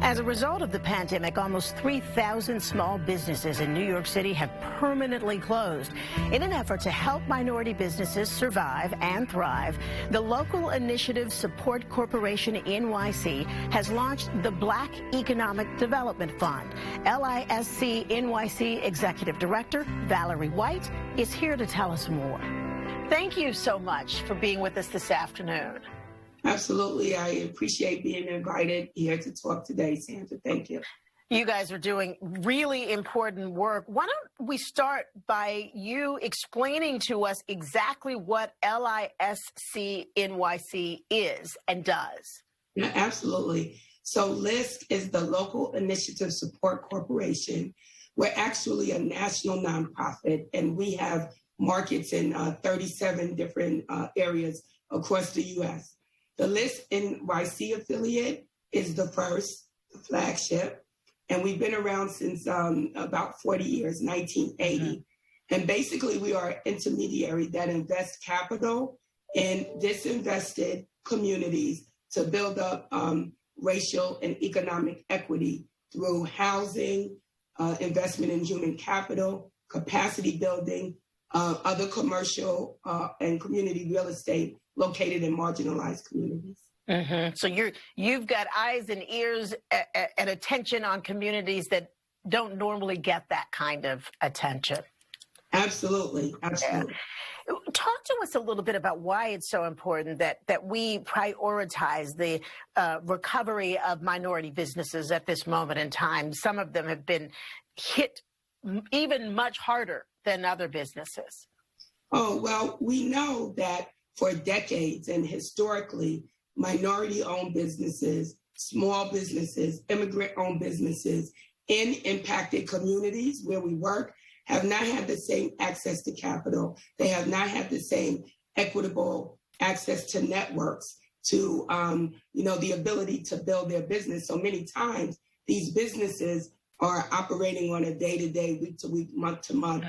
As a result of the pandemic, almost 3,000 small businesses in New York City have permanently closed. In an effort to help minority businesses survive and thrive, the local initiative Support Corporation NYC has launched the Black Economic Development Fund. LISC NYC Executive Director Valerie White is here to tell us more. Thank you so much for being with us this afternoon. Absolutely. I appreciate being invited here to talk today, Sandra. Thank you. You guys are doing really important work. Why don't we start by you explaining to us exactly what LISC NYC is and does? Yeah, absolutely. So LISC is the Local Initiative Support Corporation. We're actually a national nonprofit, and we have markets in 37 different areas across the U.S. The LISC NYC affiliate is the first, the flagship, and we've been around since about 40 years, 1980. Mm-hmm. And basically, we are an intermediary that invests capital in disinvested communities to build up racial and economic equity through housing, investment in human capital, capacity building, other commercial and community real estate located in marginalized communities. Mm-hmm. So you've got eyes and ears and attention on communities that don't normally get that kind of attention. Absolutely. Absolutely. Yeah. Talk to us a little bit about why it's so important that we prioritize the recovery of minority businesses at this moment in time. Some of them have been hit even much harder than other businesses. Oh, well, we know that for decades and historically, minority-owned businesses, small businesses, immigrant-owned businesses in impacted communities where we work have not had the same access to capital. They have not had the same equitable access to networks, to the ability to build their business. So many times, these businesses are operating on a day-to-day, week-to-week, month-to-month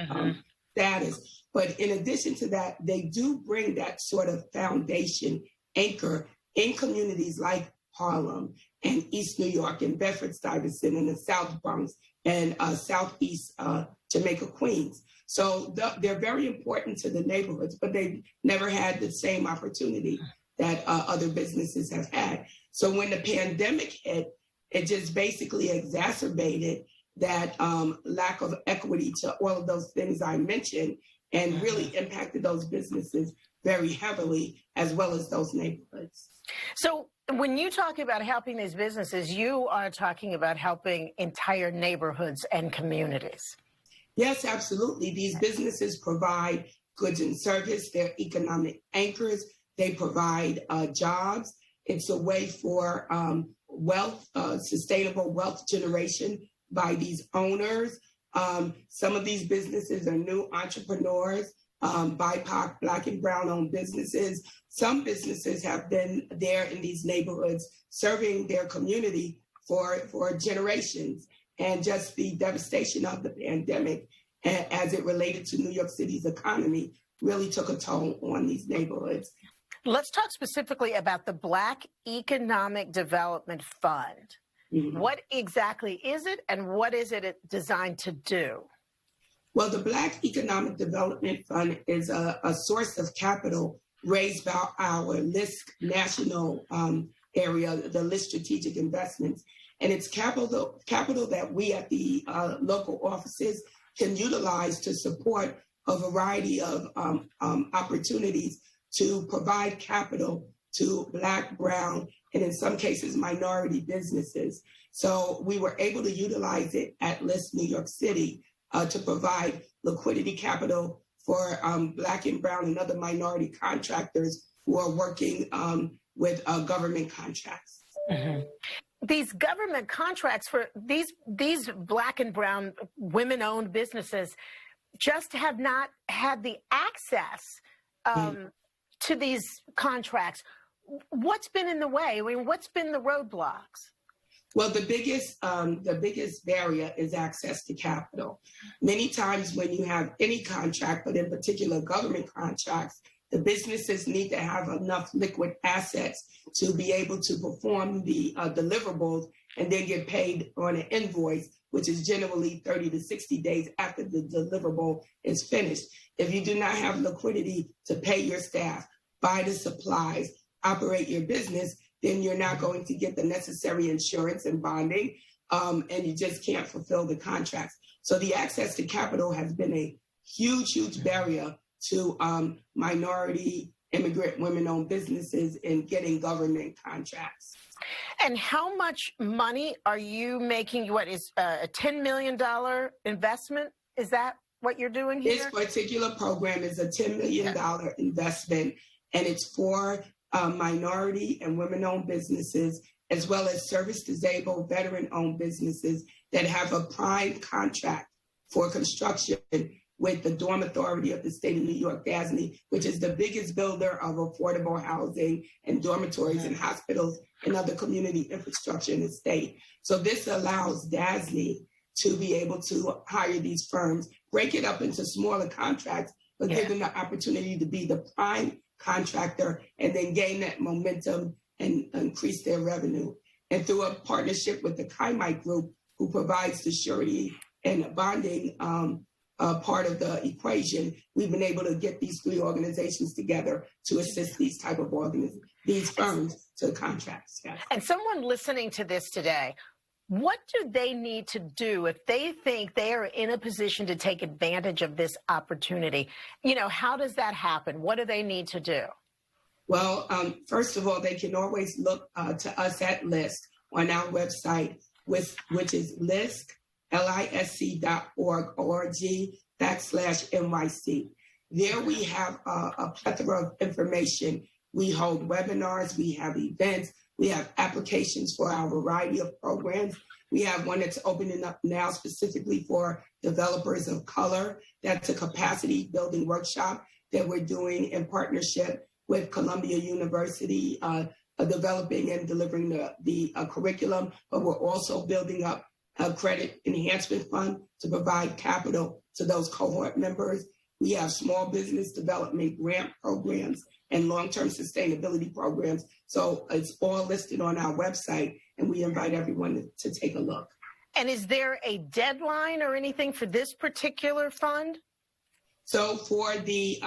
status. But in addition to that, they do bring that sort of foundation anchor in communities like Harlem and East New York and Bedford-Stuyvesant and the South Bronx and Southeast Jamaica, Queens. So they're very important to the neighborhoods, but they've never had the same opportunity that other businesses have had. So when the pandemic hit, it just basically exacerbated that lack of equity to all of those things I mentioned, and really impacted those businesses very heavily, as well as those neighborhoods. So when you talk about helping these businesses, you are talking about helping entire neighborhoods and communities. Yes, absolutely. These businesses provide goods and service. They're economic anchors. They provide jobs. It's a way for sustainable wealth generation by these owners. Some of these businesses are new entrepreneurs, BIPOC, Black and Brown-owned businesses. Some businesses have been there in these neighborhoods serving their community for generations. And just the devastation of the pandemic as it related to New York City's economy really took a toll on these neighborhoods. Let's talk specifically about the Black Economic Development Fund. Mm-hmm. What exactly is it, and what is it designed to do? Well, the Black Economic Development Fund is a source of capital raised by our LISC national area, the LISC Strategic Investments. And it's capital that we at the local offices can utilize to support a variety of opportunities to provide capital to Black, Brown, and in some cases, minority businesses. So we were able to utilize it at LISC New York City to provide liquidity capital for Black and Brown and other minority contractors who are working with government contracts. Mm-hmm. These government contracts for these Black and Brown women-owned businesses just have not had the access to these contracts. What's been in the way? I mean, what's been the roadblocks? Well, the biggest barrier is access to capital. Many times when you have any contract, but in particular government contracts, The businesses need to have enough liquid assets to be able to perform the deliverables and then get paid on an invoice, which is generally 30 to 60 days after the deliverable is finished. If you do not have liquidity to pay your staff, buy the supplies, operate your business, then you're not going to get the necessary insurance and bonding, and you just can't fulfill the contracts. So the access to capital has been a huge, huge barrier to minority, immigrant, women-owned businesses in getting government contracts. And how much money are you making? What is a $10 million investment? Is that what you're doing here? This particular program is a $10 million investment, and it's for minority and women-owned businesses, as well as service-disabled, veteran-owned businesses that have a prime contract for construction with the Dorm Authority of the State of New York, DASNY, which is the biggest builder of affordable housing and dormitories and hospitals and other community infrastructure in the state. So this allows DASNY to be able to hire these firms, break it up into smaller contracts, but give them the opportunity to be the prime contractor and then gain that momentum and increase their revenue. And through a partnership with the Kaimite Group, who provides the surety and bonding part of the equation, we've been able to get these three organizations together to assist these type of these firms to contracts. Yes. And someone listening to this today, what do they need to do if they think they are in a position to take advantage of this opportunity? You know, how does that happen? What do they need to do? Well, first of all, they can always look to us at LISC on our website, which is LISC, LISC.org/NYC. There we have a plethora of information. We hold webinars, we have events, we have applications for our variety of programs. We have one that's opening up now specifically for developers of color. That's a capacity building workshop that we're doing in partnership with Columbia University, developing and delivering the curriculum, but we're also building up a credit enhancement fund to provide capital to those cohort members. We have small business development grant programs and long-term sustainability programs. So it's all listed on our website, and we invite everyone to take a look. And is there a deadline or anything for this particular fund? So for the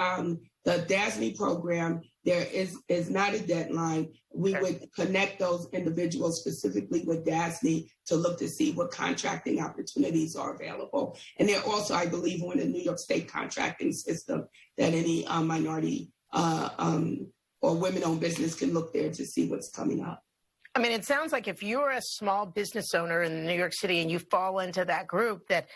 DASNY program, there is not a deadline. We would connect those individuals specifically with DASNY to look to see what contracting opportunities are available. And they're also, I believe, on the New York State contracting system that any minority or women-owned business can look there to see what's coming up. I mean, it sounds like if you're a small business owner in New York City and you fall into that group, that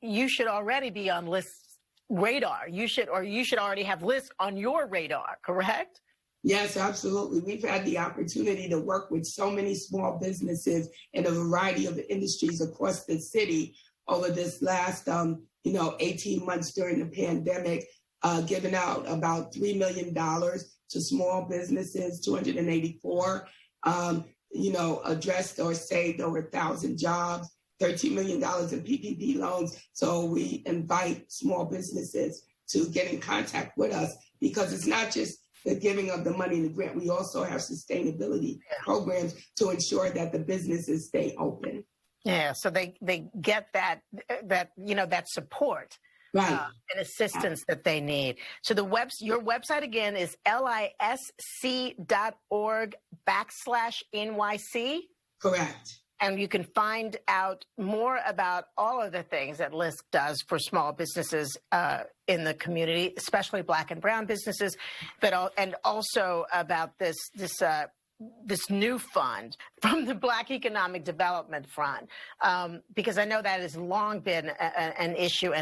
you should already be on LISC's radar. You should already have LISC on your radar, correct? Yes, absolutely. We've had the opportunity to work with so many small businesses in a variety of industries across the city over this last, 18 months during the pandemic, giving out about $3 million to small businesses, 284, addressed or saved over 1,000 jobs, $13 million in PPP loans. So we invite small businesses to get in contact with us because it's not just the giving of the money in the grant. We also have sustainability programs to ensure that the businesses stay open. Yeah, so they get that support. Right. And assistance that they need. So your website again is LISC.org/NYC. Correct. And you can find out more about all of the things that LISC does for small businesses in the community, especially Black and brown businesses, and also about this new fund from the Black Economic Development Fund, because I know that has long been an issue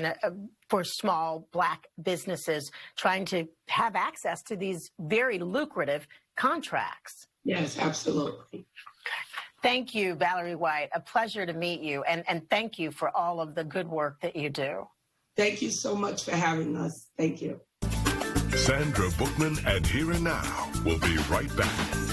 for small Black businesses trying to have access to these very lucrative contracts. Yes, absolutely. Thank you, Valerie White. A pleasure to meet you, and thank you for all of the good work that you do. Thank you so much for having us. Thank you. Sandra Bookman and Here and Now will be right back.